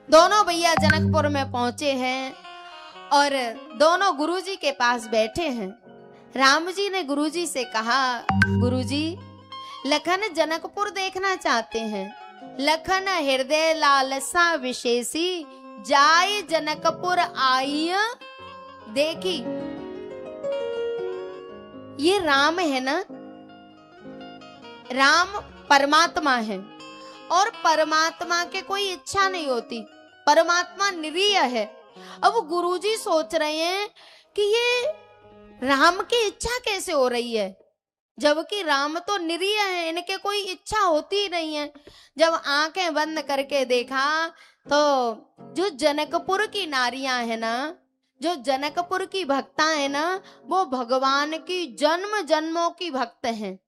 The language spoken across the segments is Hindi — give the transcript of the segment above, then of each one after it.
दोनों भैया जनकपुर में पहुंचे हैं और दोनों गुरुजी के पास बैठे हैं। राम जी ने गुरुजी से कहा, गुरुजी लखन जनकपुर देखना चाहते हैं। लखन हृदय लालसा विशेषी, जाय जनकपुर आई देखी। ये राम है ना, राम परमात्मा है और परमात्मा के कोई इच्छा नहीं होती, परमात्मा निरीह है। अब गुरुजी सोच रहे हैं कि ये राम की इच्छा कैसे हो रही है, जबकि राम तो निरीह है, इनके कोई इच्छा होती ही नहीं है। जब आंखें बंद करके देखा तो जो जनकपुर की नारियां है ना, जो जनकपुर की भक्ता है ना, वो भगवान की जन्म जन्मों की भक्त हैं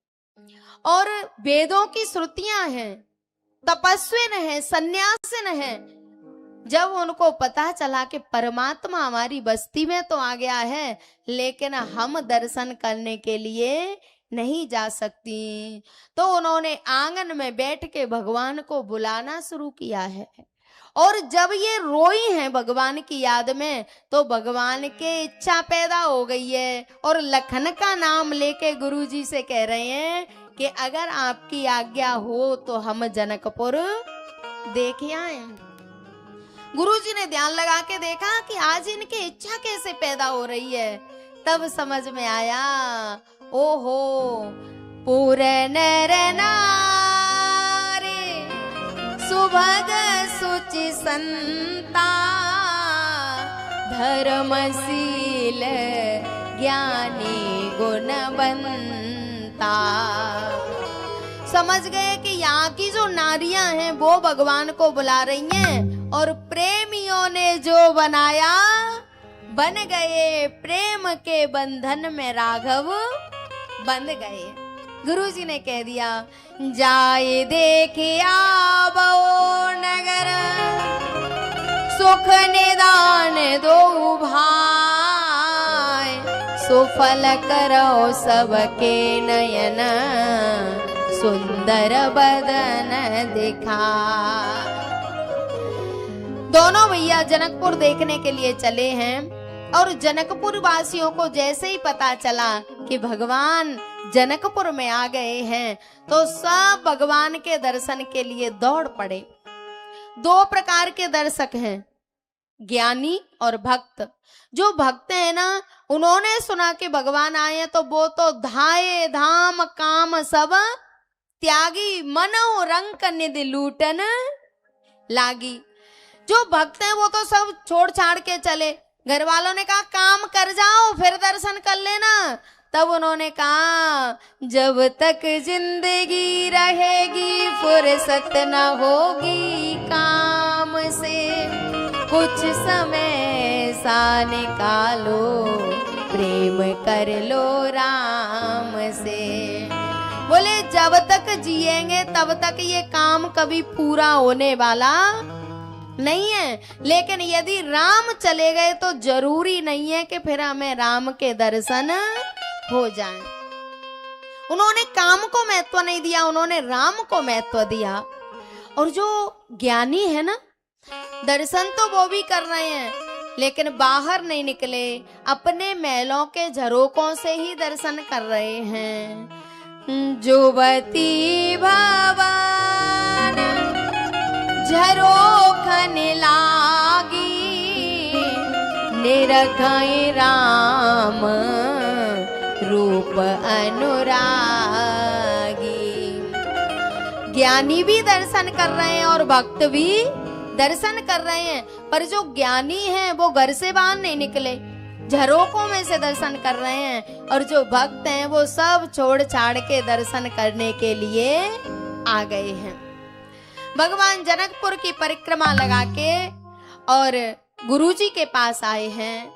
और वेदों की श्रुतियां हैं, तपस्विन है, सन्यासिन है। जब उनको पता चला कि परमात्मा हमारी बस्ती में तो आ गया है, लेकिन हम दर्शन करने के लिए नहीं जा सकती, तो उन्होंने आंगन में बैठ के भगवान को बुलाना शुरू किया है। और जब ये रोई हैं भगवान की याद में, तो भगवान के इच्छा पैदा हो गई है और लखन का नाम लेके गुरुजी से कह रहे हैं कि अगर आपकी आज्ञा हो तो हम जनकपुर देख आए। गुरुजी ने ध्यान लगा के देखा कि आज इनकी इच्छा कैसे पैदा हो रही है। तब समझ में आया, ओहो पूरे नर नारी सुभग सुचि संता, धर्मशील ज्ञानी गुणवंता। समझ गए कि यहाँ की जो नारियां हैं वो भगवान को बुला रही हैं और प्रेमियों ने जो बनाया बन गए, प्रेम के बंधन में राघव बंध गए। गुरुजी ने कह दिया, जाए देखे आवो नगर, सुख निदान दो भाई, सुफल करो सबके नयन, सुंदर बदन दिखा। दोनों भैया जनकपुर देखने के लिए चले हैं और जनकपुर वासियों को जैसे ही पता चला कि भगवान जनकपुर में आ गए हैं, तो सब भगवान के दर्शन के लिए दौड़ पड़े। दो प्रकार के दर्शक हैं, ज्ञानी और भक्त। जो भक्त है ना, उन्होंने सुना कि भगवान आए हैं तो वो तो धाये धाम काम सब त्यागी, मनो रंक निधि लूटन लागी। जो भक्त हैं वो तो सब छोड़ छाड़ के चले। घर वालों ने कहा काम कर जाओ फिर दर्शन कर लेना। तब उन्होंने कहा, जब तक जिंदगी रहेगी फुर्सत न होगी काम से, कुछ समय सा निकालो, प्रेम कर लो राम से। बोले जब तक जिएंगे तब तक ये काम कभी पूरा होने वाला नहीं है, लेकिन यदि राम चले गए तो जरूरी नहीं है कि फिर हमें राम के दर्शन हो जाएं। उन्होंने काम को महत्व नहीं दिया, उन्होंने राम को महत्व दिया। और जो ज्ञानी है ना, दर्शन तो वो भी कर रहे हैं लेकिन बाहर नहीं निकले, अपने महलों के झरोकों से ही दर्शन कर रहे हैं। जुवती भवन झरोखन लागी, निरखई राम रूप अनुरागी। ज्ञानी भी दर्शन कर रहे हैं और भक्त भी दर्शन कर रहे हैं, पर जो ज्ञानी हैं वो घर से बाहर नहीं निकले, झरोकों में से दर्शन कर रहे हैं। और जो भक्त हैं वो सब छोड़ छाड़ के दर्शन करने के लिए आ गए हैं। भगवान जनकपुर की परिक्रमा लगा के और गुरुजी के पास आए हैं।